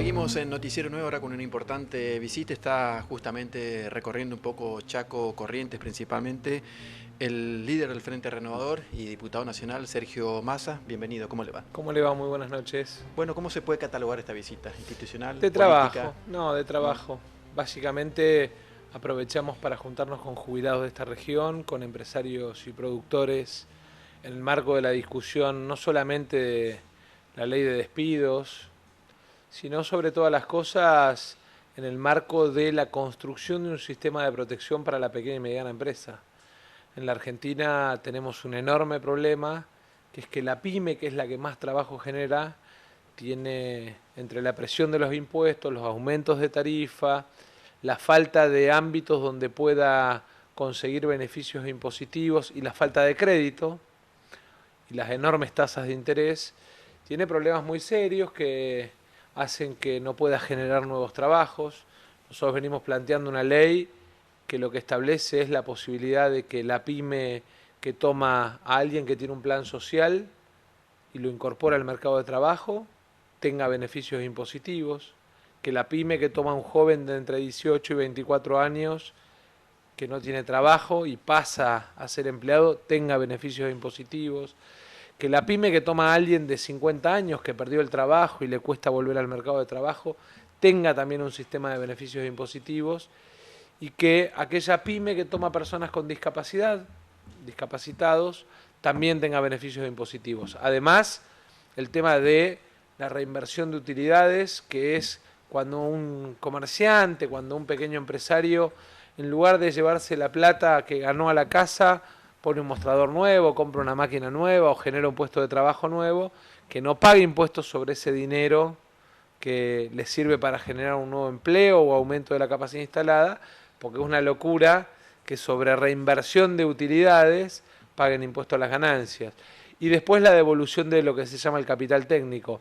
Seguimos en Noticiero Nuevo ahora con una importante visita. Está justamente recorriendo un poco Chaco, Corrientes principalmente, el líder del Frente Renovador y diputado nacional, Sergio Massa. Bienvenido, ¿cómo le va? ¿Cómo le va? Muy buenas noches. Bueno, ¿cómo se puede catalogar esta visita? ¿Institucional, De política? trabajo, no, de trabajo. Básicamente aprovechamos para juntarnos con jubilados de esta región, con empresarios y productores, en el marco de la discusión no solamente de la ley de despidos, sino sobre todas las cosas en el marco de la construcción de un sistema de protección para la pequeña y mediana empresa. En la Argentina tenemos un enorme problema, que es que la pyme, que es la que más trabajo genera, tiene entre la presión de los impuestos, los aumentos de tarifa, la falta de ámbitos donde pueda conseguir beneficios impositivos y la falta de crédito y las enormes tasas de interés, tiene problemas muy serios que hacen que no pueda generar nuevos trabajos. Nosotros venimos planteando una ley que lo que establece es la posibilidad de que la pyme que toma a alguien que tiene un plan social y lo incorpora al mercado de trabajo tenga beneficios impositivos, que la pyme que toma a un joven de entre 18 y 24 años que no tiene trabajo y pasa a ser empleado tenga beneficios impositivos, que la pyme que toma a alguien de 50 años que perdió el trabajo y le cuesta volver al mercado de trabajo tenga también un sistema de beneficios impositivos, y que aquella pyme que toma personas con discapacidad, discapacitados, también tenga beneficios impositivos. Además, el tema de la reinversión de utilidades, que es cuando un comerciante, cuando un pequeño empresario, en lugar de llevarse la plata que ganó a la casa, pone un mostrador nuevo, compra una máquina nueva o genera un puesto de trabajo nuevo, que no pague impuestos sobre ese dinero que le sirve para generar un nuevo empleo o aumento de la capacidad instalada, porque es una locura que sobre reinversión de utilidades paguen impuestos a las ganancias. Y después la devolución de lo que se llama el capital técnico.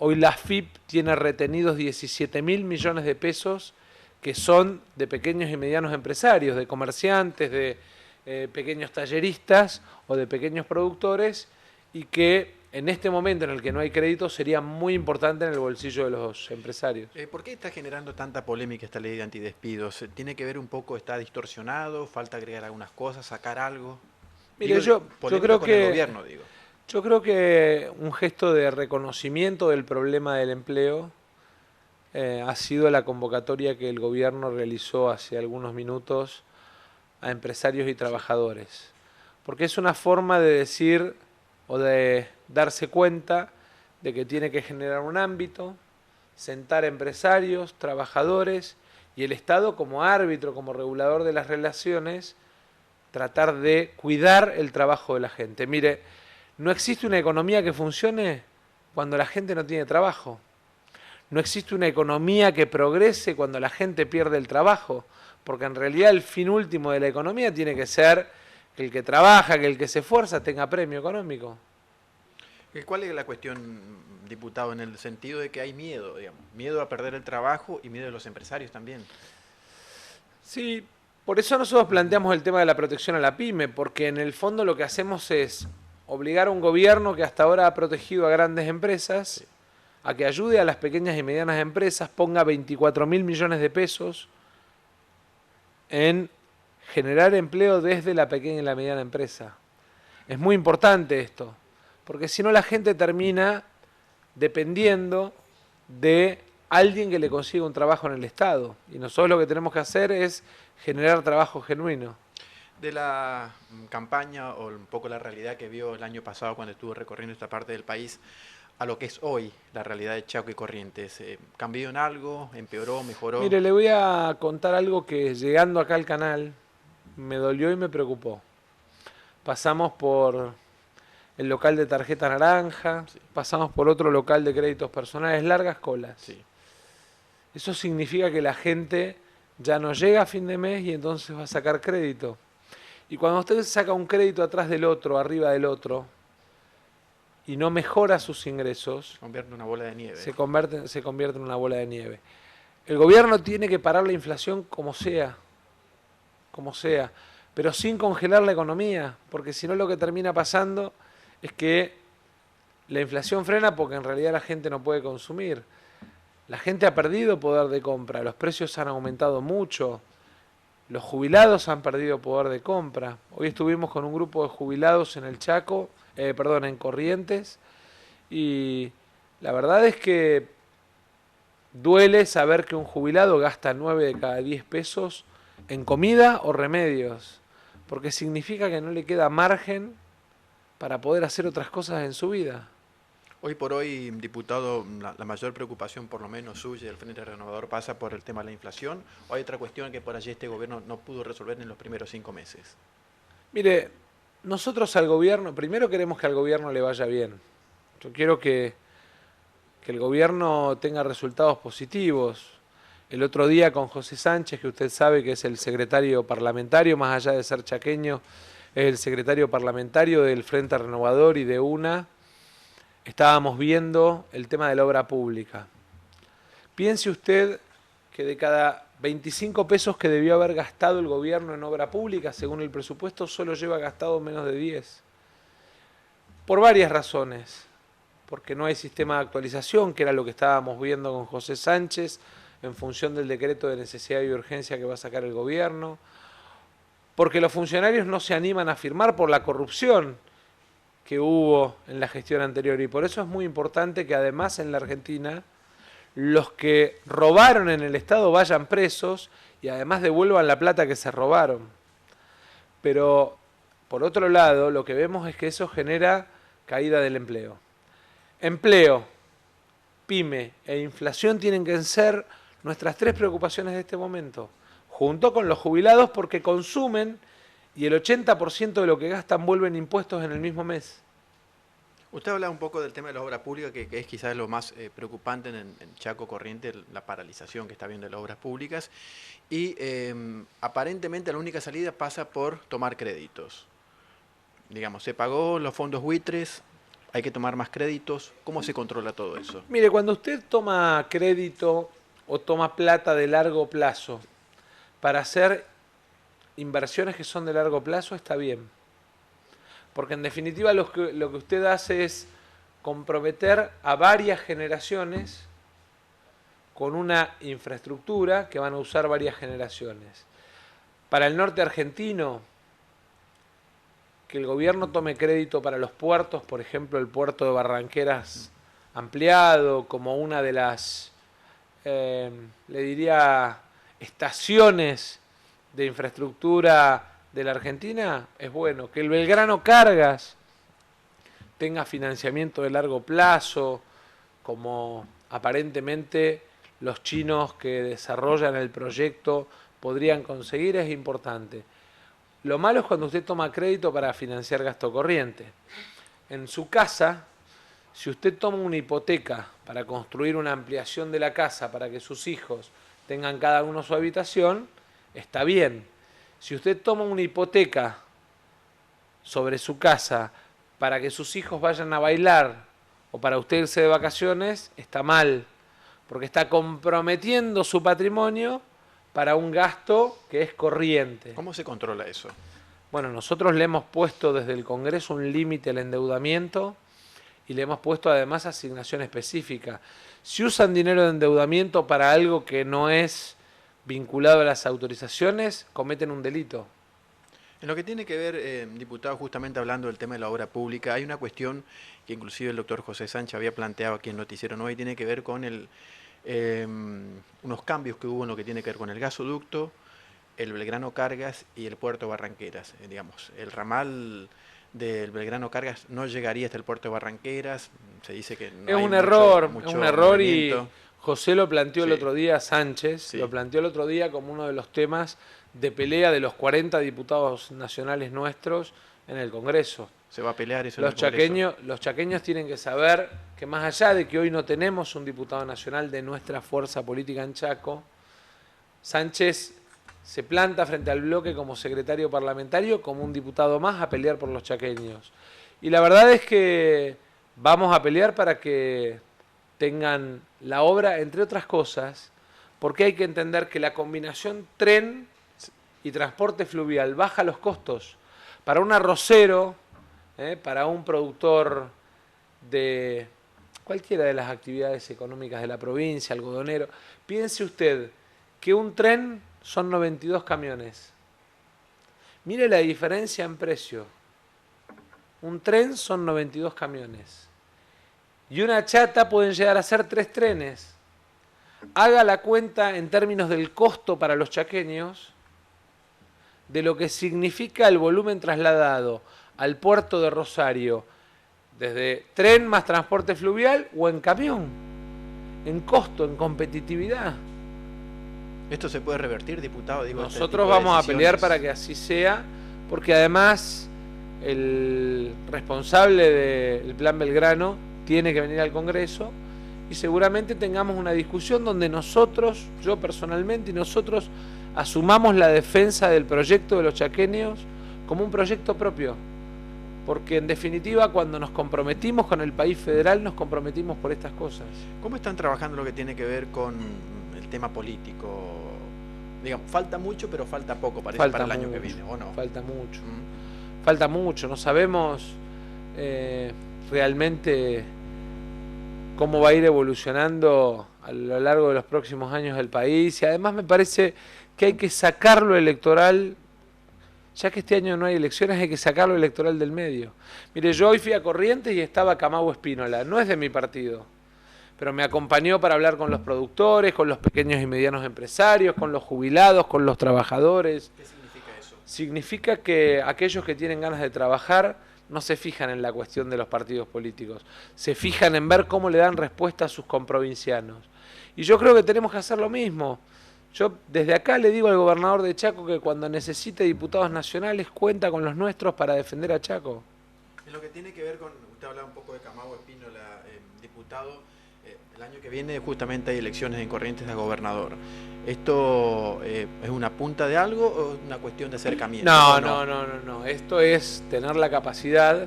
Hoy la AFIP tiene retenidos 17.000 millones de pesos que son de pequeños y medianos empresarios, de comerciantes, de pequeños talleristas o de pequeños productores, y que en este momento en el que no hay crédito sería muy importante en el bolsillo de los empresarios. ¿Por qué está generando tanta polémica esta ley de antidespidos? ¿Tiene que ver un poco, está distorsionado, falta agregar algunas cosas, sacar algo? Mire, Digo, polémica con el gobierno, digo. yo creo que un gesto de reconocimiento del problema del empleo ha sido la convocatoria que el gobierno realizó hace algunos minutos a empresarios y trabajadores. Porque es una forma de decir o de darse cuenta de que tiene que generar un ámbito, sentar empresarios, trabajadores y el Estado como árbitro, como regulador de las relaciones, tratar de cuidar el trabajo de la gente. Mire, no existe una economía que funcione cuando la gente no tiene trabajo. No existe una economía que progrese cuando la gente pierde el trabajo, porque en realidad el fin último de la economía tiene que ser que el que trabaja, que el que se esfuerza tenga premio económico. ¿Cuál es la cuestión, diputado, en el sentido de que hay miedo, digamos? Miedo a perder el trabajo y miedo de los empresarios también. Sí, por eso nosotros planteamos el tema de la protección a la pyme, porque en el fondo lo que hacemos es obligar a un gobierno que hasta ahora ha protegido a grandes empresas a que ayude a las pequeñas y medianas empresas, ponga 24.000 millones de pesos en generar empleo desde la pequeña y la mediana empresa. Es muy importante esto, porque si no la gente termina dependiendo de alguien que le consiga un trabajo en el Estado. Y nosotros lo que tenemos que hacer es generar trabajo genuino. De la campaña o un poco la realidad que vio el año pasado cuando estuvo recorriendo esta parte del país, a lo que es hoy la realidad de Chaco y Corrientes, ¿cambió en algo? ¿Empeoró? ¿Mejoró? Mire, le voy a contar algo que llegando acá al canal me dolió y me preocupó. Pasamos por el local de tarjeta naranja, Sí. pasamos por otro local de créditos personales, largas colas. Sí. Eso significa que la gente ya no llega a fin de mes y entonces va a sacar crédito. Y cuando usted saca un crédito atrás del otro, arriba del otro, y no mejora sus ingresos, Convierte en una bola de nieve. se convierte en una bola de nieve. El gobierno tiene que parar la inflación como sea, pero sin congelar la economía, porque si no lo que termina pasando es que la inflación frena porque en realidad la gente no puede consumir. La gente ha perdido poder de compra, los precios han aumentado mucho, los jubilados han perdido poder de compra. Hoy estuvimos con un grupo de jubilados en el Chaco, en Corrientes, y la verdad es que duele saber que un jubilado gasta 9 de cada 10 pesos en comida o remedios, porque significa que no le queda margen para poder hacer otras cosas en su vida. Hoy por hoy, diputado, la mayor preocupación, por lo menos suya, del Frente Renovador, pasa por el tema de la inflación, o hay otra cuestión que por allí este gobierno no pudo resolver en los primeros 5 meses. Mire, nosotros al gobierno, primero queremos que al gobierno le vaya bien. Yo quiero que el gobierno tenga resultados positivos. El otro día con José Sánchez, que usted sabe que es el secretario parlamentario, más allá de ser chaqueño, es el secretario parlamentario del Frente Renovador y de UNA, estábamos viendo el tema de la obra pública. Piense usted que de cada 25 pesos que debió haber gastado el gobierno en obra pública, según el presupuesto, solo lleva gastado menos de 10. Por varias razones. Porque no hay sistema de actualización, que era lo que estábamos viendo con José Sánchez, en función del decreto de necesidad y urgencia que va a sacar el gobierno. Porque los funcionarios no se animan a firmar por la corrupción que hubo en la gestión anterior. Y por eso es muy importante que además en la Argentina los que robaron en el Estado vayan presos y además devuelvan la plata que se robaron. Pero por otro lado, lo que vemos es que eso genera caída del empleo. Empleo, pyme e inflación tienen que ser nuestras 3 preocupaciones de este momento, junto con los jubilados porque consumen y el 80% de lo que gastan vuelven impuestos en el mismo mes. Usted habla un poco del tema de la obra pública, que es quizás lo más preocupante en Chaco Corrientes, la paralización que está viendo de las obras públicas, y aparentemente la única salida pasa por tomar créditos. Digamos, se pagó los fondos buitres, hay que tomar más créditos. ¿Cómo se controla todo eso? Mire, cuando usted toma crédito o toma plata de largo plazo para hacer inversiones que son de largo plazo, está bien. Porque en definitiva lo que usted hace es comprometer a varias generaciones con una infraestructura que van a usar varias generaciones. Para el norte argentino, que el gobierno tome crédito para los puertos, por ejemplo el puerto de Barranqueras ampliado como una de las, le diría, estaciones de infraestructura de la Argentina, es bueno. Que el Belgrano Cargas tenga financiamiento de largo plazo, como aparentemente los chinos que desarrollan el proyecto podrían conseguir, es importante. Lo malo es cuando usted toma crédito para financiar gasto corriente. En su casa, si usted toma una hipoteca para construir una ampliación de la casa para que sus hijos tengan cada uno su habitación, está bien. Si usted toma una hipoteca sobre su casa para que sus hijos vayan a bailar o para usted irse de vacaciones, está mal, porque está comprometiendo su patrimonio para un gasto que es corriente. ¿Cómo se controla eso? Bueno, nosotros le hemos puesto desde el Congreso un límite al endeudamiento y le hemos puesto además asignación específica. Si usan dinero de endeudamiento para algo que no es vinculado a las autorizaciones, cometen un delito. En lo que tiene que ver, diputado, justamente hablando del tema de la obra pública, hay una cuestión que inclusive el doctor José Sánchez había planteado aquí en Noticiero Hoy, tiene que ver con unos cambios que hubo en lo que tiene que ver con el gasoducto, el Belgrano Cargas y el puerto de Barranqueras. Digamos, el ramal del Belgrano Cargas no llegaría hasta el puerto de Barranqueras, se dice que no es hay un error, mucho es un error movimiento. y José lo planteó el Sí. otro día, Sánchez, Sí. lo planteó el otro día como uno de los temas de pelea de los 40 diputados nacionales nuestros en el Congreso. Se va a pelear eso en Los el Congreso. chaqueños tienen que saber que más allá de que hoy no tenemos un diputado nacional de nuestra fuerza política en Chaco, Sánchez se planta frente al bloque como secretario parlamentario, como un diputado más a pelear por los chaqueños. Y la verdad es que vamos a pelear para que tengan la obra, entre otras cosas, porque hay que entender que la combinación tren y transporte fluvial baja los costos. Para un arrocero, para un productor de cualquiera de las actividades económicas de la provincia, algodonero. Piense usted que un tren son 92 camiones. Mire la diferencia en precio. Un tren son 92 camiones. Y una chata pueden llegar a ser 3 trenes. Haga la cuenta en términos del costo para los chaqueños de lo que significa el volumen trasladado al puerto de Rosario desde tren más transporte fluvial o en camión, en costo, en competitividad. ¿Esto se puede revertir, diputado? Digo, nosotros vamos a pelear para que así sea, porque además el responsable del Plan Belgrano tiene que venir al Congreso y seguramente tengamos una discusión donde nosotros, yo personalmente y nosotros, asumamos la defensa del proyecto de los chaqueños como un proyecto propio. Porque en definitiva cuando nos comprometimos con el país federal nos comprometimos por estas cosas. ¿Cómo están trabajando lo que tiene que ver con el tema político? Digamos, falta mucho, pero falta poco, parece, para el año que viene, ¿o no? Falta mucho. Falta mucho, no sabemos realmente cómo va a ir evolucionando a lo largo de los próximos años el país, y además me parece que hay que sacar lo electoral, ya que este año no hay elecciones, hay que sacar lo electoral del medio. Mire, yo hoy fui a Corrientes y estaba Camagüe Espínola, no es de mi partido, pero me acompañó para hablar con los productores, con los pequeños y medianos empresarios, con los jubilados, con los trabajadores. ¿Qué significa eso? Significa que aquellos que tienen ganas de trabajar no se fijan en la cuestión de los partidos políticos, se fijan en ver cómo le dan respuesta a sus comprovincianos. Y yo creo que tenemos que hacer lo mismo. Yo desde acá le digo al gobernador de Chaco que cuando necesite diputados nacionales cuenta con los nuestros para defender a Chaco. En lo que tiene que ver con, usted hablaba un poco de Camagüe Espínola, diputado, el año que viene justamente hay elecciones en Corrientes de gobernador. ¿Esto es una punta de algo o una cuestión de acercamiento? No. Esto es tener la capacidad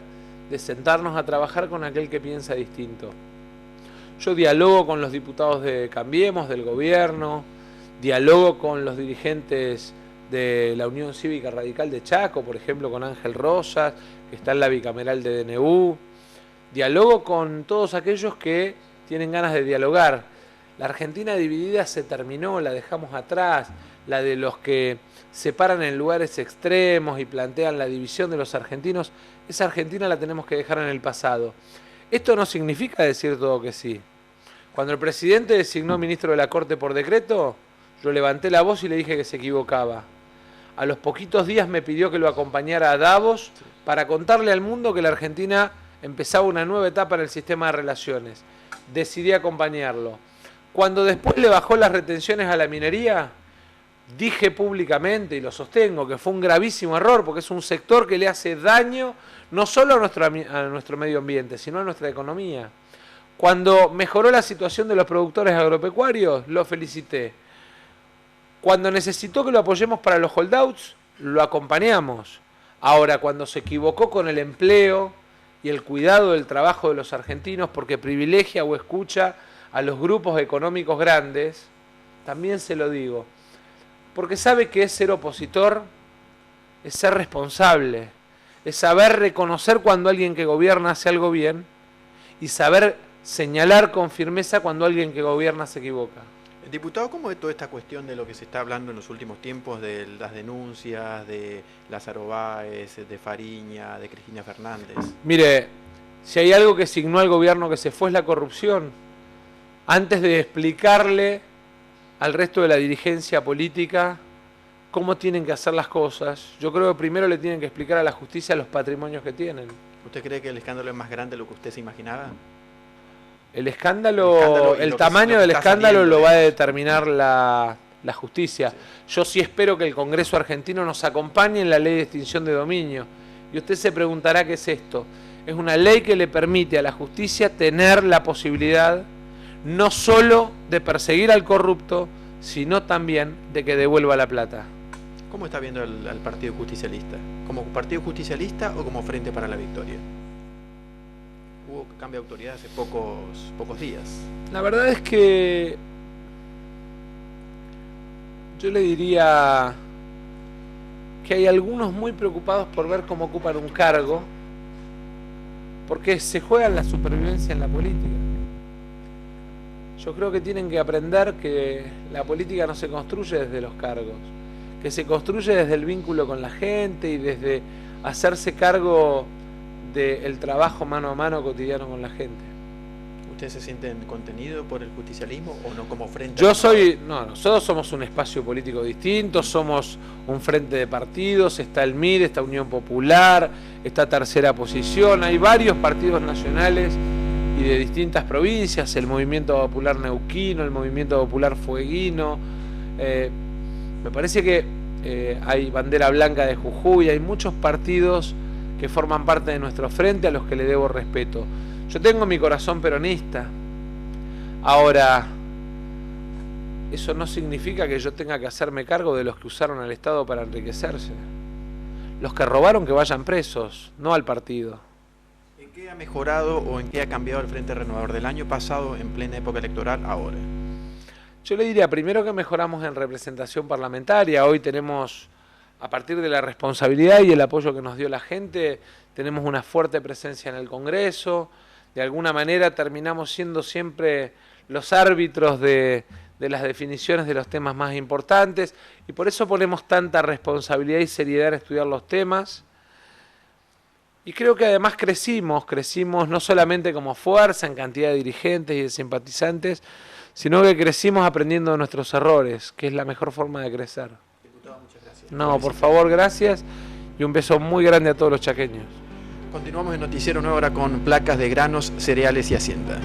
de sentarnos a trabajar con aquel que piensa distinto. Yo dialogo con los diputados de Cambiemos, del gobierno, dialogo con los dirigentes de la Unión Cívica Radical de Chaco, por ejemplo con Ángel Rosas, que está en la bicameral de DNU, dialogo con todos aquellos que tienen ganas de dialogar. La Argentina dividida se terminó, la dejamos atrás, la de los que se paran en lugares extremos y plantean la división de los argentinos, esa Argentina la tenemos que dejar en el pasado. Esto no significa decir todo que sí. Cuando el presidente designó ministro de la Corte por decreto, yo levanté la voz y le dije que se equivocaba. A los poquitos días me pidió que lo acompañara a Davos para contarle al mundo que la Argentina empezaba una nueva etapa en el sistema de relaciones. Decidí acompañarlo. Cuando después le bajó las retenciones a la minería, dije públicamente, y lo sostengo, que fue un gravísimo error, porque es un sector que le hace daño no solo a nuestro medio ambiente, sino a nuestra economía. Cuando mejoró la situación de los productores agropecuarios, lo felicité. Cuando necesitó que lo apoyemos para los holdouts, lo acompañamos. Ahora, cuando se equivocó con el empleo y el cuidado del trabajo de los argentinos porque privilegia o escucha a los grupos económicos grandes, también se lo digo. Porque sabe que es ser opositor, es ser responsable, es saber reconocer cuando alguien que gobierna hace algo bien y saber señalar con firmeza cuando alguien que gobierna se equivoca. Diputado, ¿cómo es toda esta cuestión de lo que se está hablando en los últimos tiempos, de las denuncias de Lázaro Báez, de Fariña, de Cristina Fernández? Mire, si hay algo que signó al gobierno que se fue es la corrupción. Antes de explicarle al resto de la dirigencia política cómo tienen que hacer las cosas, yo creo que primero le tienen que explicar a la justicia los patrimonios que tienen. ¿Usted cree que el escándalo es más grande de lo que usted se imaginaba? El tamaño del escándalo lo va a determinar la justicia. Sí. Yo sí espero que el Congreso argentino nos acompañe en la ley de extinción de dominio. Y usted se preguntará qué es esto. Es una ley que le permite a la justicia tener la posibilidad no solo de perseguir al corrupto, sino también de que devuelva la plata. ¿Cómo está viendo al Partido Justicialista? ¿Como Partido Justicialista o como Frente para la Victoria? Hubo cambio de autoridad hace pocos días. La verdad es que yo le diría que hay algunos muy preocupados por ver cómo ocupan un cargo, porque se juega la supervivencia en la política. Yo creo que tienen que aprender que la política no se construye desde los cargos, que se construye desde el vínculo con la gente y desde hacerse cargo del trabajo mano a mano cotidiano con la gente. ¿Ustedes se sienten contenidos por el justicialismo o no como frente? Nosotros somos un espacio político distinto, somos un frente de partidos, está el MIR, está Unión Popular, está Tercera Posición, hay varios partidos nacionales y de distintas provincias, el Movimiento Popular Neuquino, el Movimiento Popular Fueguino, me parece que hay Bandera Blanca de Jujuy, hay muchos partidos que forman parte de nuestro frente a los que le debo respeto. Yo tengo mi corazón peronista. Ahora, eso no significa que yo tenga que hacerme cargo de los que usaron al Estado para enriquecerse. Los que robaron que vayan presos, no al partido. ¿En qué ha mejorado o en qué ha cambiado el Frente Renovador del año pasado en plena época electoral ahora? Yo le diría primero que mejoramos en representación parlamentaria. Hoy tenemos, a partir de la responsabilidad y el apoyo que nos dio la gente, tenemos una fuerte presencia en el Congreso. De alguna manera terminamos siendo siempre los árbitros de las definiciones de los temas más importantes y por eso ponemos tanta responsabilidad y seriedad en estudiar los temas. Y creo que además crecimos no solamente como fuerza en cantidad de dirigentes y de simpatizantes, sino que crecimos aprendiendo de nuestros errores, que es la mejor forma de crecer. Diputado, muchas gracias. No, por favor, gracias y un beso muy grande a todos los chaqueños. Continuamos en Noticiero Nueva Hora con placas de granos, cereales y hacienda.